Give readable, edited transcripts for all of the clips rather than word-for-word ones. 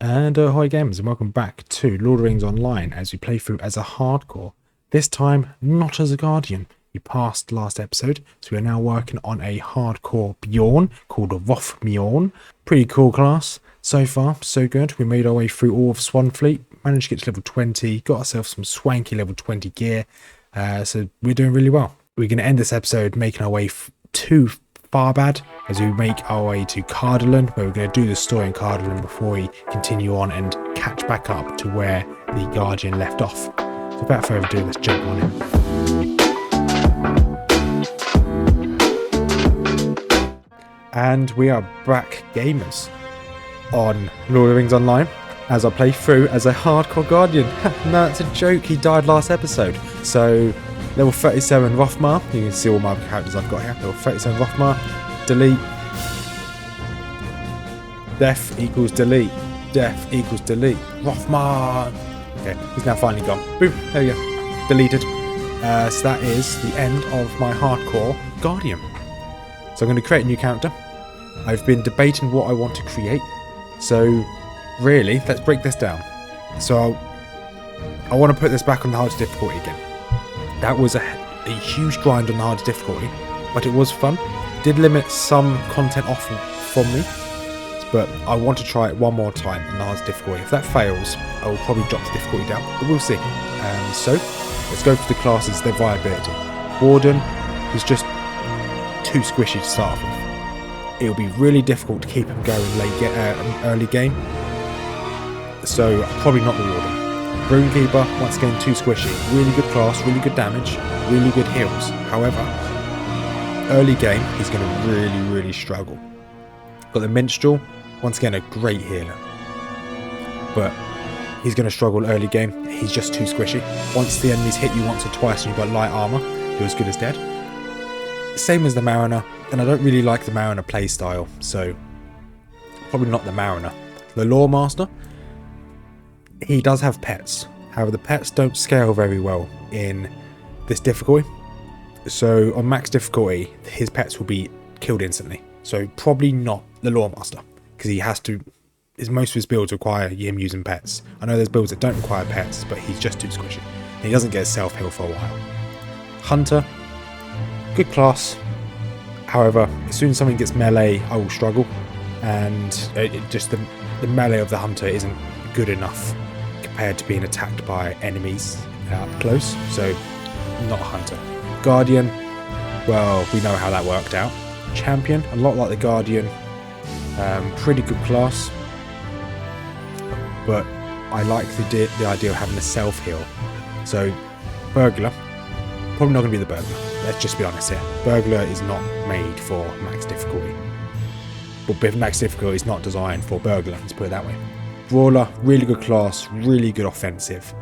And hi gamers, and welcome back to Lord of the Rings Online as we play through as a hardcore. This time, not as a Guardian. We passed last episode, so we are now working on a hardcore Beorn called Beorning. Pretty cool class. So far, so good. We made our way through all of Swanfleet, managed to get to level 20, got ourselves some swanky level 20 gear, so we're doing really well. We're going to end this episode making our way to Tharbad as we make our way to Cardolan, where we're going to do the story in Cardolan before we continue on and catch back up to where the Guardian left off. So without further ado, let's jump on in. And we are back, gamers, on Lord of the Rings Online as I play through as a hardcore Guardian. No, it's a joke, he died last episode. So level 37 Rothmar, you can see all my characters I've got here. Level 37 Rothmar, delete. Death equals delete. Death equals delete. Rothmar. Okay, he's now finally gone. Boom, there we go. Deleted. So that is the end of my hardcore Guardian. So I'm going to create a new character. I've been debating what I want to create. So really, let's break this down. So I want to put this back on the hardest difficulty again. That was a huge grind on the hardest difficulty, but it was fun. Did limit some content off from me, but I want to try it one more time on the hardest difficulty. If that fails, I will probably drop the difficulty down, but we'll see. So let's go for the classes, their viability. Warden is just too squishy to start off with. It'll be really difficult to keep him going early game, so probably not the Warden. Runekeeper, once again, too squishy. Really good class, really good damage, really good heals. However, early game, he's going to really struggle. Got the Minstrel, once again, a great healer. But he's going to struggle early game. He's just too squishy. Once the enemies hit you once or twice and you've got light armour, you're as good as dead. Same as the Mariner, and I don't really like the Mariner playstyle, so probably not the Mariner. The Lore Master, he does have pets. However, the pets don't scale very well in this difficulty. So on max difficulty, his pets will be killed instantly. So probably not the Lore Master, because he has to. Most of his builds require him using pets. I know there's builds that don't require pets, but he's just too squishy. He doesn't get a self heal for a while. Hunter, good class. However, as soon as something gets melee, I will struggle, and the melee of the Hunter isn't good enough compared to being attacked by enemies up close, so not a Hunter. Guardian, well, we know how that worked out. Champion, a lot like the Guardian, pretty good class, but I like the idea of having a self heal. So Burglar, probably not going to be the Burglar. Let's just be honest here. Burglar is not made for max difficulty. But max difficulty is not designed for Burglar, let's put it that way. Brawler, really good class, really good offensive.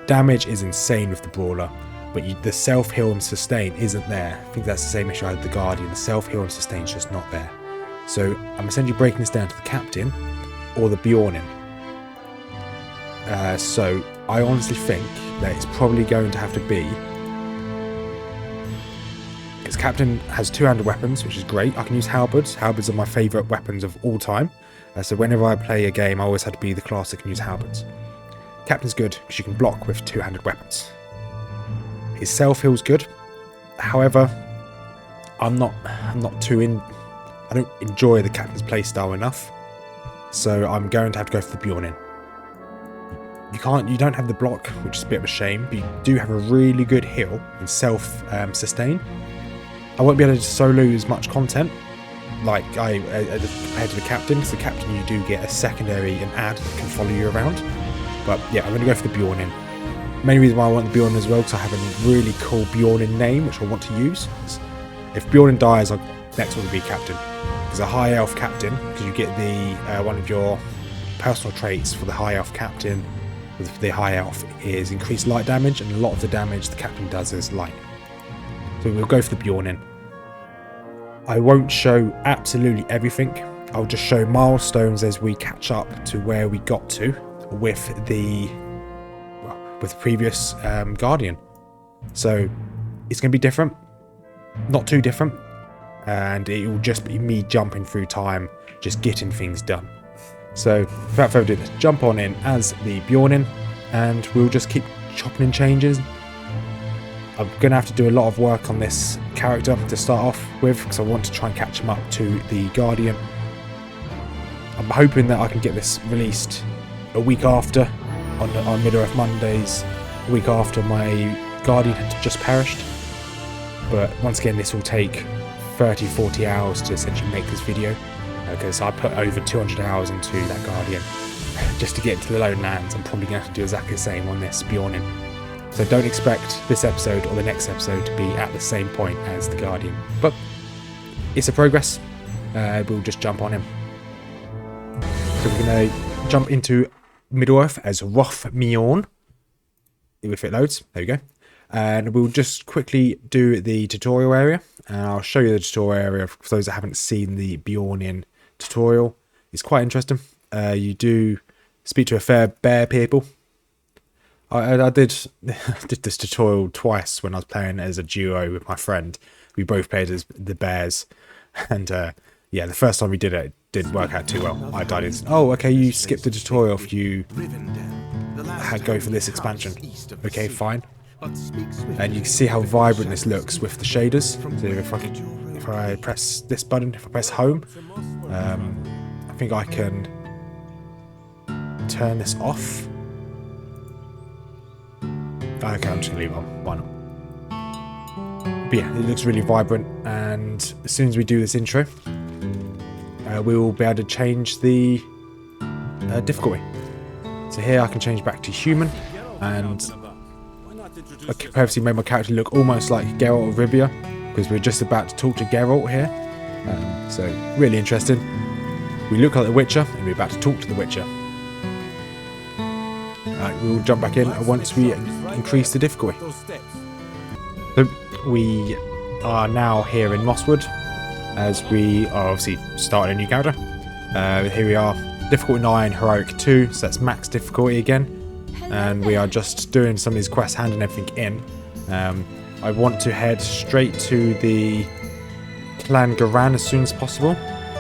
Damage is insane with the Brawler, but the self-heal and sustain isn't there. I think that's the same issue I had with the Guardian. The self-heal and sustain is just not there. So I'm essentially breaking this down to the Captain or the Beorning. So I honestly think that it's probably going to have to be, because Captain has two-handed weapons, which is great. I can use halberds. Halberds are my favourite weapons of all time. So whenever I play a game, I always had to be the class that can use halberds. Captain's good because you can block with two-handed weapons. His self-heal's good. However, I don't enjoy the Captain's playstyle enough. So I'm going to have to go for the Beorning. You don't have the block, which is a bit of a shame, but you do have a really good heal and self-sustain. I won't be able to solo as much content like I compared to the Captain, because the Captain you do get a secondary and add that can follow you around. But yeah, I'm going to go for the Beorning. Main reason why I want the Beorning as well, because I have a really cool Beorning name which I want to use. If Beorning dies, next one will be Captain. There's a high elf Captain, because you get the one of your personal traits for the high elf Captain with the high elf is increased light damage, and a lot of the damage the Captain does is light. So we'll go for the Beorning. I won't show absolutely everything. I'll just show milestones as we catch up to where we got to with the previous Guardian. So it's going to be different, not too different, and it will just be me jumping through time, just getting things done. So without further ado, let's jump on in as the Beorning, and we'll just keep chopping and changes. I'm going to have to do a lot of work on this character to start off with, because I want to try and catch him up to the Guardian. I'm hoping that I can get this released a week after, on Middle-earth Mondays, a week after my Guardian had just perished. But once again, this will take 30-40 hours to essentially make this video, because I put over 200 hours into that Guardian just to get to the Lone Lands. I'm probably going to have to do exactly the same on this Beorning. So don't expect this episode or the next episode to be at the same point as the Guardian. But it's a progress. We'll just jump on him. So we're going to jump into Middle-earth as Rothmorn. If it loads. There we go. And we'll just quickly do the tutorial area. And I'll show you the tutorial area for those that haven't seen the Beorning tutorial. It's quite interesting. You do speak to a fair bear people. I did this tutorial twice when I was playing as a duo with my friend. We both played as the bears. And yeah, the first time we did it didn't work out too well. I died. Oh, okay, you skipped the tutorial if you had go for this expansion. Okay, fine. And you can see how vibrant this looks with the shaders. So if I press this button, if I press home, I think I can turn this off. Okay, I'm just going to leave it on. Why not? But yeah, it looks really vibrant. And as soon as we do this intro, we will be able to change the difficulty. So here I can change back to human. And I purposely made my character look almost like Geralt of Rivia, because we're just about to talk to Geralt here. So really interesting. We look like the Witcher, and we're about to talk to the Witcher. We'll jump back in once we increase the difficulty. So we are now here in Mosswood, as we are obviously starting a new character. Here we are, difficulty 9, heroic 2, so that's max difficulty again. And we are just doing some of these quests, handing everything in. I want to head straight to the Clan Garan as soon as possible,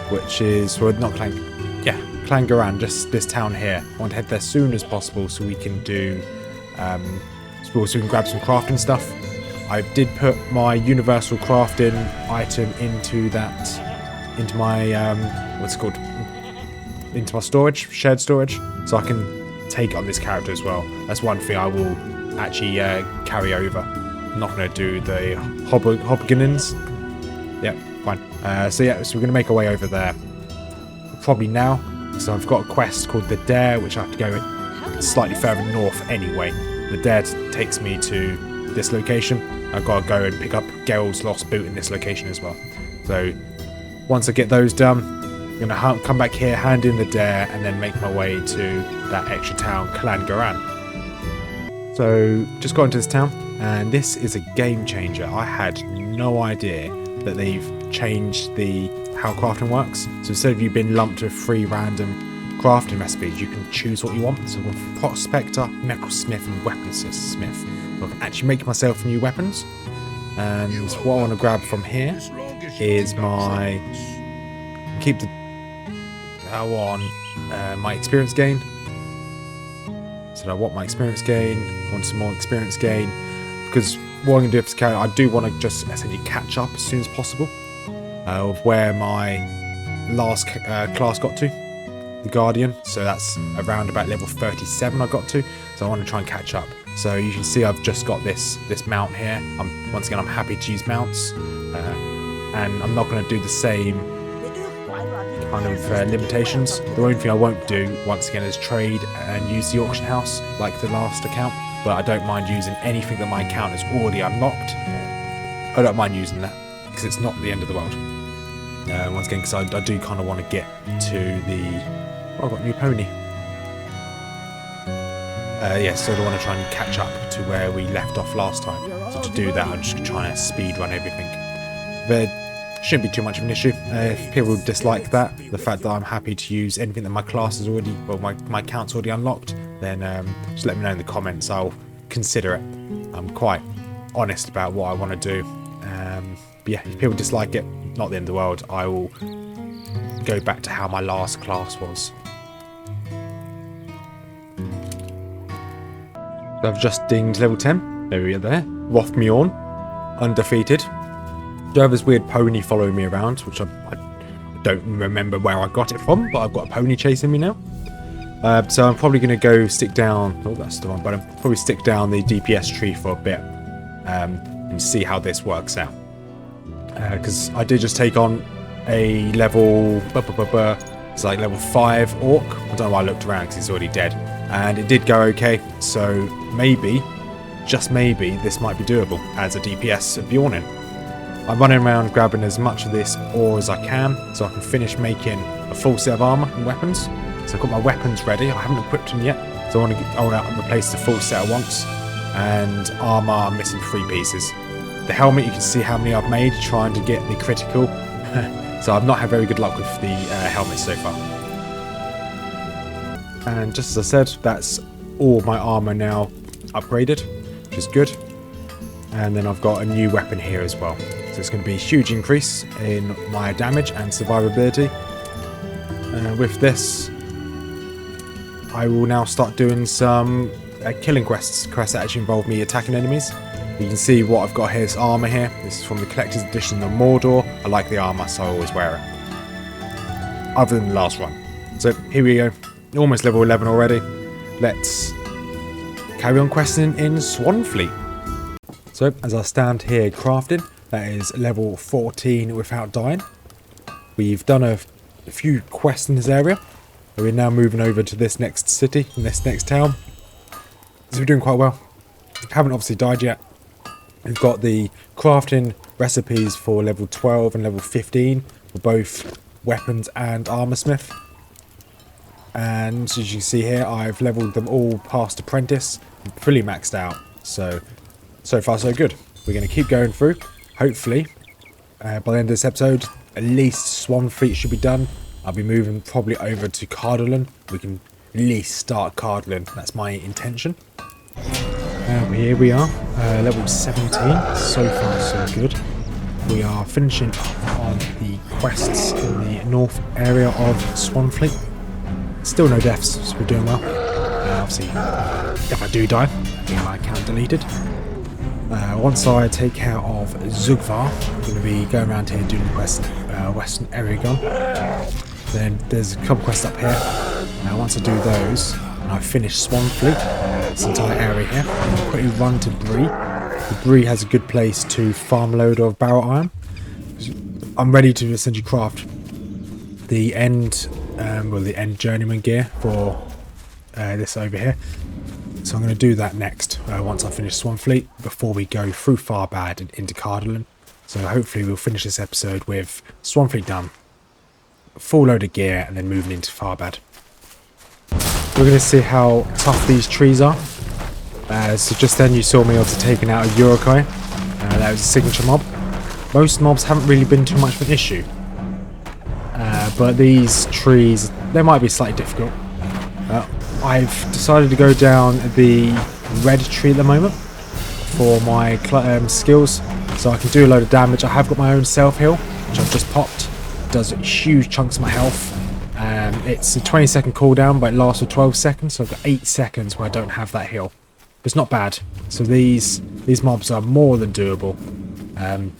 which is, well, not Clan, yeah, Clan Garan, just this town here. I want to head there as soon as possible so we can do, so we can grab some crafting stuff. I did put my universal crafting item into my, what's it called? Into my storage, shared storage, so I can take on this character as well. That's one thing I will actually carry over. I'm not going to do the Hobgoblins. Yeah, fine. So yeah, so we're going to make our way over there probably now. So I've got a quest called the Dare, which I have to go slightly further north anyway. The Dare takes me to this location. I've got to go and pick up Geralt's lost boot in this location as well. So once I get those done, I'm going to come back here, hand in the Dare, and then make my way to that extra town, Clan Garan. So just got into this town, and this is a game changer. I had no idea that they've changed how crafting works. So instead of you being lumped with 3 random crafting recipes, you can choose what you want. So I've got Prospector, Metalsmith, and Weaponsmith. So I can actually make myself new weapons. And what I want to grab from here is my my experience gain. So I want my experience gain, want some more experience gain, because what I'm going to do for this character, I do want to just essentially catch up as soon as possible of where my last class got to, the Guardian. So that's around about level 37 I got to, so I want to try and catch up. So you can see I've just got this mount here. Once again, I'm happy to use mounts, and I'm not going to do the same kind of limitations. The only thing I won't do once again is trade and use the auction house like the last account, but I don't mind using anything that my account has already unlocked. I don't mind using that because it's not the end of the world. Once again, because I do kind of want to get to the... Oh, I've got a new pony. Yeah, so I want to try and catch up to where we left off last time. So to do that, I'm just trying to speed run everything. There shouldn't be too much of an issue. If people dislike that, the fact that I'm happy to use anything that my class is already, well, my account's already unlocked, then just let me know in the comments. I'll consider it. I'm quite honest about what I want to do. But yeah, if people dislike it, not the end of the world. I will go back to how my last class was. I've just dinged level 10. There we are there. Beorning, undefeated. Do have this weird pony following me around, which I don't remember where I got it from, but I've got a pony chasing me now. So I'm probably going to go stick down... Oh, that's the one button. Probably stick down the DPS tree for a bit and see how this works out. Because I did just take on a level... It's like level 5 orc. I don't know why I looked around because he's already dead. And it did go okay. So maybe, just maybe, this might be doable as a DPS of Beorning. I'm running around grabbing as much of this ore as I can so I can finish making a full set of armour and weapons. So I've got my weapons ready. I haven't equipped them yet. So I want to replace the full set at once. And armour, I'm missing 3 pieces. The helmet, you can see how many I've made trying to get the critical. So I've not had very good luck with the helmet so far. And just as I said, that's all my armour now upgraded, which is good. And then I've got a new weapon here as well. So it's going to be a huge increase in my damage and survivability. With this, I will now start doing some killing quests that actually involve me attacking enemies. You can see what I've got here, this armour here. This is from the collector's edition of Mordor. I like the armour, so I always wear it. Other than the last one. So here we go. Almost level 11 already. Let's carry on questing in Swanfleet. So as I stand here crafting, that is level 14 without dying. We've done a few quests in this area. We're now moving over to this next city, this next town. So we're doing quite well. Haven't obviously died yet. We've got the crafting recipes for level 12 and level 15 for both weapons and armor smith. And as you can see here, I've leveled them all past apprentice, fully maxed out. So far so good. We're going to keep going through. Hopefully, by the end of this episode, at least Swanfleet should be done. I'll be moving probably over to Cardalon. We can at least start Cardalon. That's my intention. Here we are, level 17. So far so good. We are finishing up on the quests in the north area of Swanfleet. Still no deaths, so we're doing well. Obviously, if I do die, I get my account deleted. Once I take care of Zugvar, I'm going to be going around here doing the quest Western Eragon. Then there's a couple quests up here. Once I do those, and I finish Swanfleet, this entire area here, I'm going to quickly run to Bree. The Bree has a good place to farm a load of barrel iron. I'm ready to essentially craft the end journeyman gear for this over here. So I'm going to do that next once I finish Swanfleet before we go through Tharbad and into Cardalon. So hopefully we'll finish this episode with Swanfleet done, full load of gear, and then moving into Tharbad. We're going to see how tough these trees are. So just then you saw me also taking out a Urukai. That was a signature mob. Most mobs haven't really been too much of an issue. But these trees, they might be slightly difficult. I've decided to go down the red tree at the moment for my skills, so I can do a load of damage. I have got my own self-heal, which I've just popped. It does huge chunks of my health. It's a 20-second cooldown, but it lasts for 12 seconds, so I've got 8 seconds where I don't have that heal. But it's not bad. So these mobs are more than doable.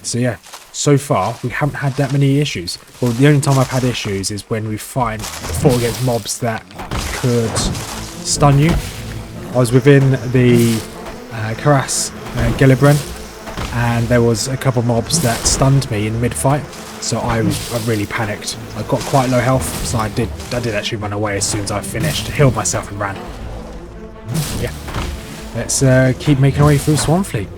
So yeah, so far we haven't had that many issues. Well, the only time I've had issues is when we fought against mobs that could stun you. I was within the Karas Gelibren, and there was a couple mobs that stunned me in mid-fight. So I really panicked. I got quite low health, so I did actually run away as soon as I finished, healed myself and ran. Yeah, let's keep making our way through Swanfleet.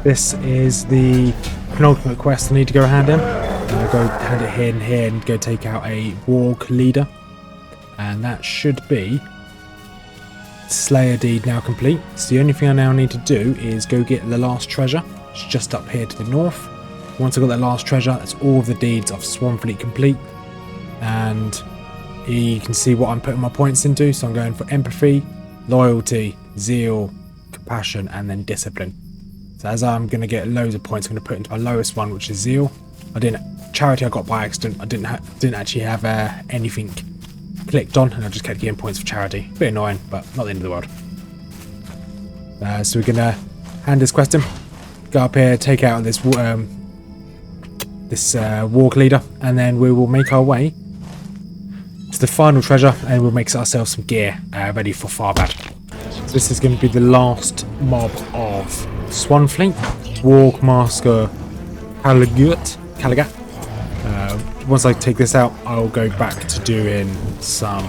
This is the penultimate quest I need to go hand in. I'm going to go hand it in here and go take out a warg leader. And that should be Slayer deed now complete. So the only thing I now need to do is go get the last treasure. It's just up here to the north. Once I've got that last treasure, that's all of the deeds of Swanfleet complete. And you can see what I'm putting my points into. So I'm going for empathy, loyalty, zeal, compassion, and then discipline. So as I'm going to get loads of points, I'm going to put into my lowest one, which is zeal. Charity I got by accident. I didn't actually have anything clicked on, and I just kept getting points for charity. A bit annoying, but not the end of the world. So we're gonna hand this quest in, go up here, take out this walk leader, and then we will make our way to the final treasure, and we'll make ourselves some gear ready for Tharbad. So this is going to be the last mob of Swanfleet, Warmaster Caligat. Once I take this out, I'll go back to doing some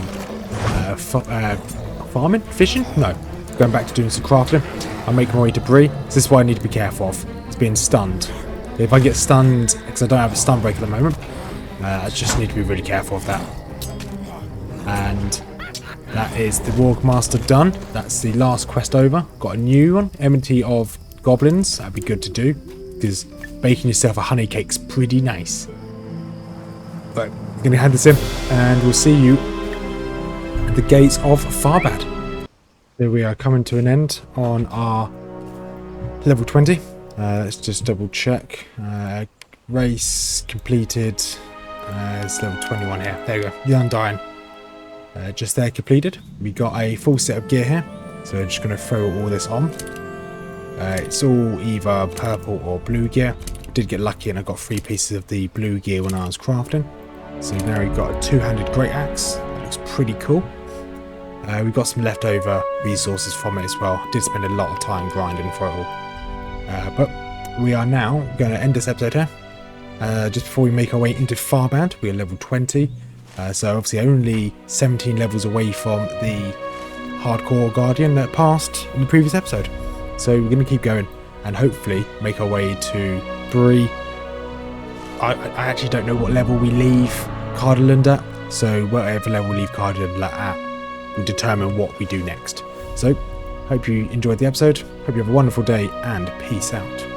farming, fishing. No, going back to doing some crafting. I'll make my way to Bree. So this is what I need to be careful of. It's being stunned. If I get stunned, because I don't have a stun break at the moment, I just need to be really careful of that. And that is the Warmaster done. That's the last quest over. Got a new one, Enmity of Goblins. That'd be good to do, because baking yourself a honey cake's pretty nice. But I'm going to hand this in, and we'll see you at the gates of Tharbad. There we are, coming to an end on our level 20. Let's just double check. Race completed. It's level 21 here. There we go. The Undying. Just there completed. We got a full set of gear here. So I'm just going to throw all this on. It's all either purple or blue gear. I did get lucky and I got 3 pieces of the blue gear when I was crafting. So now we've got a 2-handed great axe. That looks pretty cool. We've got some leftover resources from it as well. I did spend a lot of time grinding for it all. But we are now going to end this episode here. Just before we make our way into Tharbad, we are level 20. So obviously only 17 levels away from the hardcore guardian that passed in the previous episode. So we're going to keep going and hopefully make our way to Bree. I actually don't know what level we leave Cardiland at, so whatever level we leave Cardiland at will determine what we do next. So, hope you enjoyed the episode, hope you have a wonderful day, and peace out.